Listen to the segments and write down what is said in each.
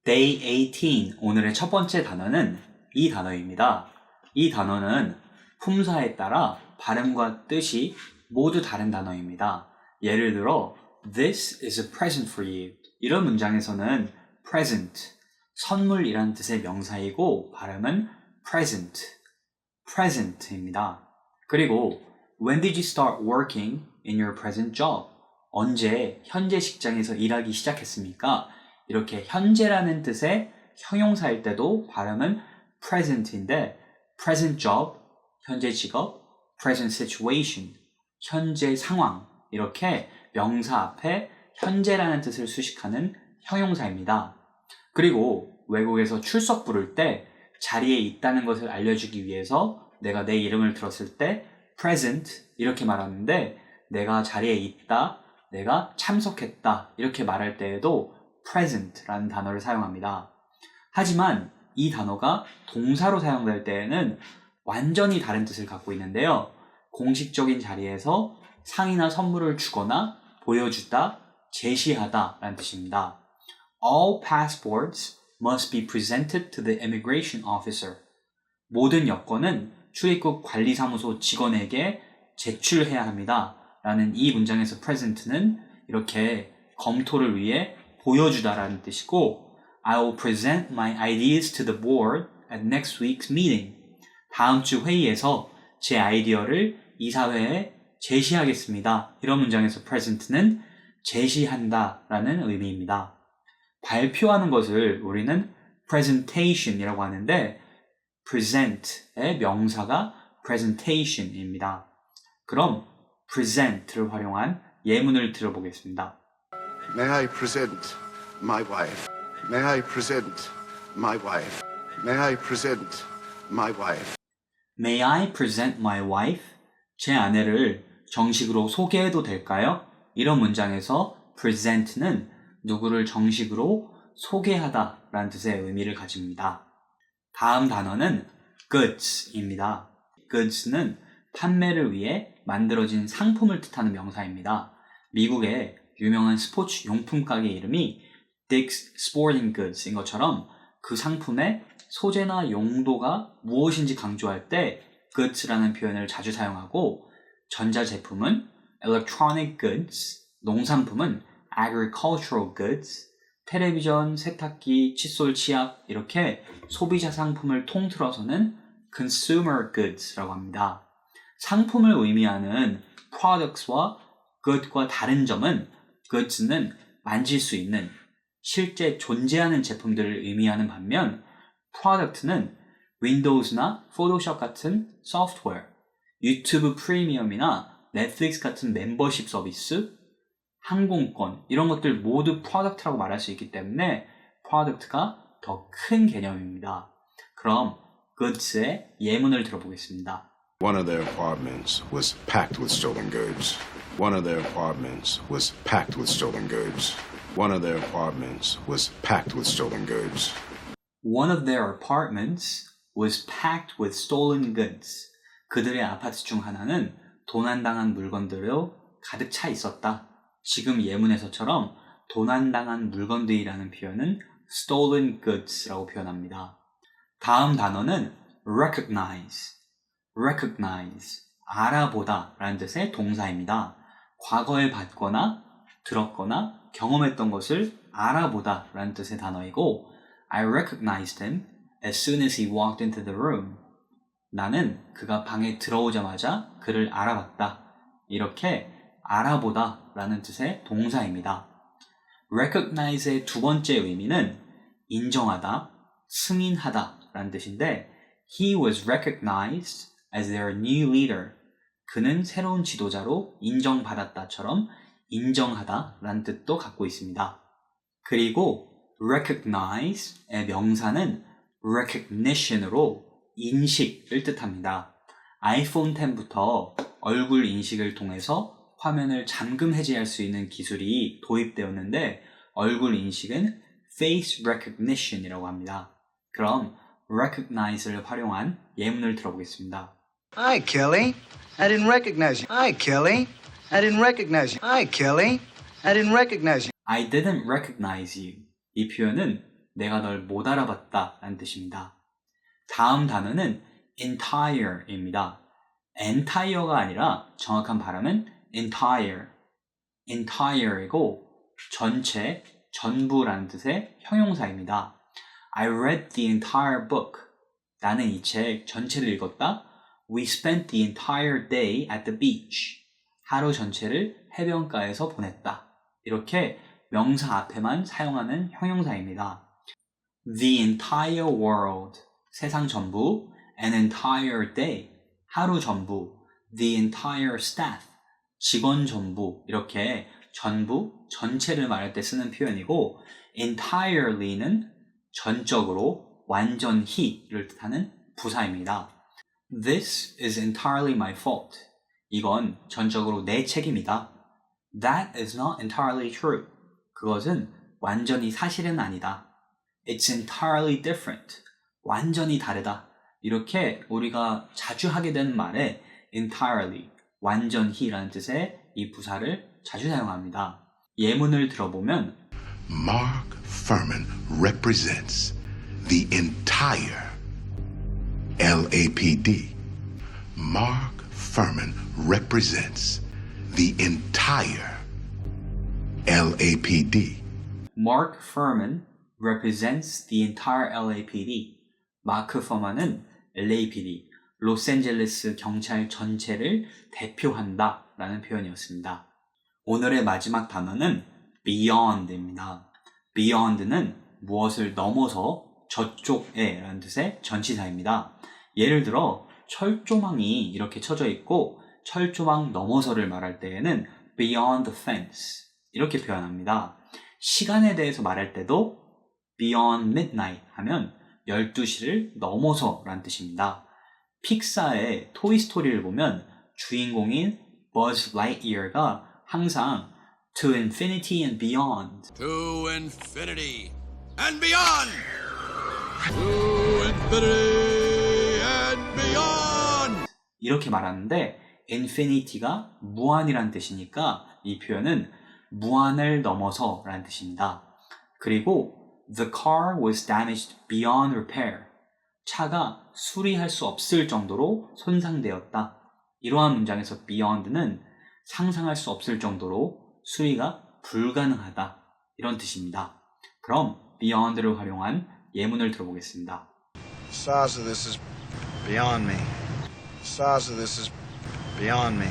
Day 18, 오늘의 첫 번째 단어는 이 단어입니다. 이 단어는 품사에 따라 발음과 뜻이 모두 다른 단어입니다. 예를 들어 This is a present for you. 이런 문장에서는 present, 선물이란 뜻의 명사이고 발음은 present입니다. 그리고 When did you start working in your present job? 언제 현재 직장에서 일하기 시작했습니까? 이렇게 현재라는 뜻의 형용사일 때도 발음은 present인데 present job, 현재 직업, present situation, 현재 상황 이렇게 명사 앞에 현재라는 뜻을 수식하는 형용사입니다. 그리고 외국에서 출석 부를 때 자리에 있다는 것을 알려주기 위해서 내가 내 이름을 들었을 때 present 이렇게 말하는데 내가 자리에 있다, 내가 참석했다 이렇게 말할 때에도 present라는 단어를 사용합니다. 하지만 이 단어가 동사로 사용될 때에는 완전히 다른 뜻을 갖고 있는데요. 공식적인 자리에서 상이나 선물을 주거나 보여주다, 제시하다 라는 뜻입니다. All passports must be presented to the immigration officer. 모든 여권은 출입국 관리사무소 직원에게 제출해야 합니다. 라는 이 문장에서 present는 이렇게 검토를 위해 보여주다라는 뜻이고 I will present my ideas to the board at next week's meeting. 다음 주 회의에서 제 아이디어를 이사회에 제시하겠습니다. 이런 문장에서 present는 제시한다 라는 의미입니다. 발표하는 것을 우리는 presentation이라고 하는데 present의 명사가 presentation입니다. 그럼 present를 활용한 예문을 들어보겠습니다. May I present my wife? May I present my wife? May I present my wife? May I present my wife? 제 아내를 정식으로 소개해도 될까요? 이런 문장에서 present는 누구를 정식으로 소개하다 라는 뜻의 의미를 가집니다. 다음 단어는 goods입니다. goods는 판매를 위해 만들어진 상품을 뜻하는 명사입니다. 미국의 유명한 스포츠 용품 가게 이름이 Dick's Sporting Goods인 것처럼 그 상품의 소재나 용도가 무엇인지 강조할 때 goods라는 표현을 자주 사용하고 전자제품은 electronic goods, 농산품은 agricultural goods, 텔레비전, 세탁기, 칫솔, 치약 이렇게 소비자 상품을 통틀어서는 consumer goods라고 합니다. 상품을 의미하는 products와 good과 다른 점은 goods는 만질 수 있는 실제 존재하는 제품들을 의미하는 반면 product는 윈도우즈나 포토샵 같은 소프트웨어, 유튜브 프리미엄이나 넷플릭스 같은 멤버십 서비스, 항공권 이런 것들 모두 product라고 말할 수 있기 때문에 product가 더 큰 개념입니다. 그럼 goods의 예문을 들어보겠습니다. One of their apartments was packed with stolen goods. One of their apartments was packed with stolen goods. One of their apartments was packed with stolen goods. One of their apartments was packed with stolen goods. 그들의 아파트 중 하나는 도난당한 물건들로 가득 차 있었다. 지금 예문에서처럼 도난당한 물건들이라는 표현은 stolen goods라고 표현합니다. 다음 단어는 recognize. recognize, 알아보다 라는 뜻의 동사입니다. 과거에 봤거나 들었거나 경험했던 것을 알아보다 라는 뜻의 단어이고 I recognized him as soon as he walked into the room. 나는 그가 방에 들어오자마자 그를 알아봤다. 이렇게 알아보다 라는 뜻의 동사입니다. recognize의 두 번째 의미는 인정하다, 승인하다 라는 뜻인데 He was recognized as their new leader. 그는 새로운 지도자로 인정받았다처럼 인정하다 라는 뜻도 갖고 있습니다. 그리고 recognize의 명사는 recognition으로 인식을 뜻합니다. 아이폰 10부터 얼굴 인식을 통해서 화면을 잠금 해제할 수 있는 기술이 도입되었는데 얼굴 인식은 face recognition이라고 합니다. 그럼 recognize를 활용한 예문을 들어보겠습니다. Hi, Kelly. I didn't recognize you. Hi, Kelly. I didn't recognize you. Hi, Kelly. I didn't recognize you. I didn't recognize you. 이 표현은 내가 널 못 알아봤다 라는 뜻입니다. 다음 단어는 entire입니다. entire가 아니라 정확한 발음은 entire이고 전체, 전부라는 뜻의 형용사입니다. I read the entire book. 나는 이 책 전체를 읽었다. We spent the entire day at the beach. 하루 전체를 해변가에서 보냈다. 이렇게 명사 앞에만 사용하는 형용사입니다. The entire world, 세상 전부, an entire day, 하루 전부, the entire staff, 직원 전부, 이렇게 전부, 전체를 말할 때 쓰는 표현이고 entirely는 전적으로, 완전히를 뜻하는 부사입니다. This is entirely my fault. 이건 전적으로 내 책임이다. That is not entirely true. 그것은 완전히 사실은 아니다. It's entirely different. 완전히 다르다. 이렇게 우리가 자주 하게 되는 말에 entirely, 완전히라는 뜻의 이 부사를 자주 사용합니다. 예문을 들어보면 Mark Furman represents the entire LAPD. Mark Furman represents the entire LAPD. Mark Furman represents the entire LAPD. 마크 퍼먼은 LAPD, 로스앤젤레스 경찰 전체를 대표한다 라는 표현이었습니다. 오늘의 마지막 단어는 beyond입니다. beyond는 무엇을 넘어서 저쪽에 라는 뜻의 전치사입니다. 예를 들어 철조망이 이렇게 쳐져 있고 철조망 넘어서를 말할 때에는 beyond the fence 이렇게 표현합니다. 시간에 대해서 말할 때도 beyond midnight 하면 12시를 넘어서 라는 뜻입니다. 픽사의 토이스토리를 보면 주인공인 버즈 라이트이어가 항상 To infinity and beyond To infinity and beyond! To infinity and beyond! 이렇게 말하는데 infinity가 무한이란 뜻이니까 이 표현은 무한을 넘어서 라는 뜻입니다. 그리고 The car was damaged beyond repair. 차가 수리할 수 없을 정도로 손상되었다. 이러한 문장에서 beyond는 상상할 수 없을 정도로 수리가 불가능하다. 이런 뜻입니다. 그럼 beyond를 활용한 예문을 들어보겠습니다. The size of this is beyond me. The size of this is beyond me.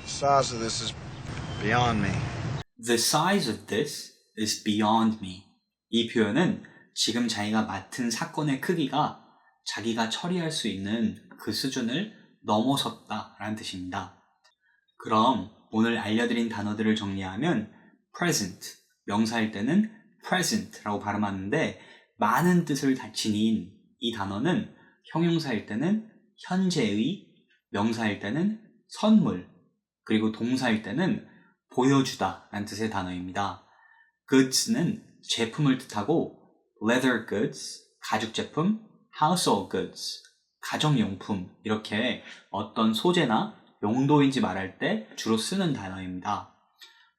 The size of this is beyond me. The size of this is beyond me. 이 표현은 지금 자기가 맡은 사건의 크기가 자기가 처리할 수 있는 그 수준을 넘어섰다 라는 뜻입니다. 그럼 오늘 알려드린 단어들을 정리하면 present, 명사일 때는 present라고 발음하는데 많은 뜻을 지닌 이 단어는 형용사일 때는 현재의, 명사일 때는 선물, 그리고 동사일 때는 보여주다 라는 뜻의 단어입니다. goods는 제품을 뜻하고 leather goods, 가죽 제품, household goods, 가정용품 이렇게 어떤 소재나 용도인지 말할 때 주로 쓰는 단어입니다.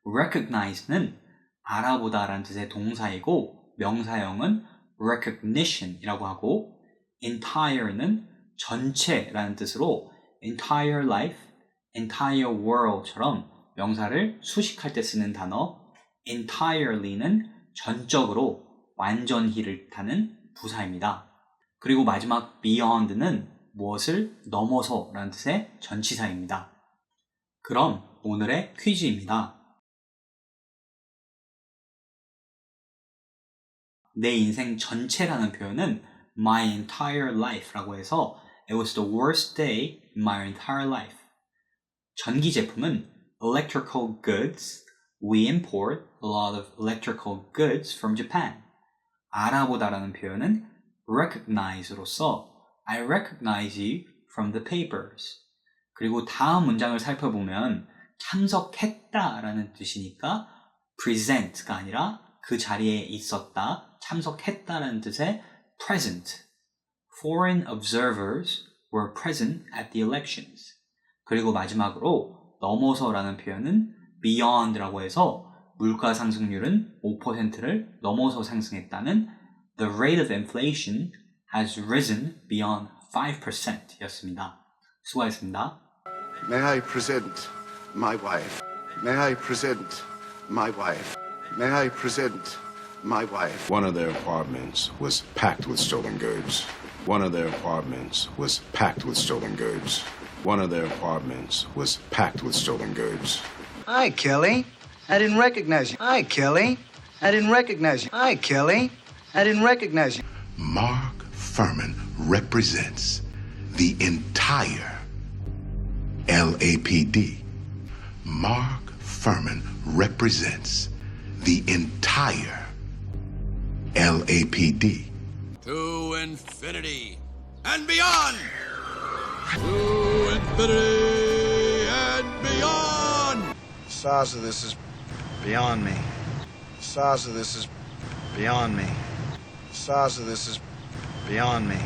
recognize는 알아보다 라는 뜻의 동사이고 명사형은 recognition이라고 하고 entire는 전체라는 뜻으로 entire life, entire world처럼 명사를 수식할 때 쓰는 단어 entirely는 전적으로 완전히를 뜻하는 부사입니다. 그리고 마지막 beyond는 무엇을 넘어서 라는 뜻의 전치사입니다. 그럼 오늘의 퀴즈입니다. 내 인생 전체라는 표현은 my entire life라고 해서 it was the worst day in my entire life. 전기 제품은 electrical goods. We import a lot of electrical goods from Japan. 알아보다라는 표현은 recognize로서 I recognize you from the papers. 그리고 다음 문장을 살펴보면 참석했다라는 뜻이니까 present가 아니라 그 자리에 있었다, 참석했다라는 뜻의 present. Foreign observers were present at the elections. 그리고 마지막으로 넘어서라는 표현은 beyond라고 해서 물가 상승률은 5%를 넘어서 상승했다는 The rate of inflation has risen beyond 5% 였습니다. 수고하셨습니다. May I present my wife? May I present my wife? May I present my wife? One of their apartments was packed with stolen goods. One of their apartments was packed with stolen goods. One of their apartments was packed with stolen goods. Hi, Kelly. I didn't recognize you. Hi, Kelly. I didn't recognize you. Hi, Kelly. I didn't recognize you. Mark Furman represents the entire LAPD. Mark Furman represents the entire LAPD. To infinity and beyond! To infinity and beyond! The size of this is beyond me. The size of this is beyond me. The size of this is beyond me.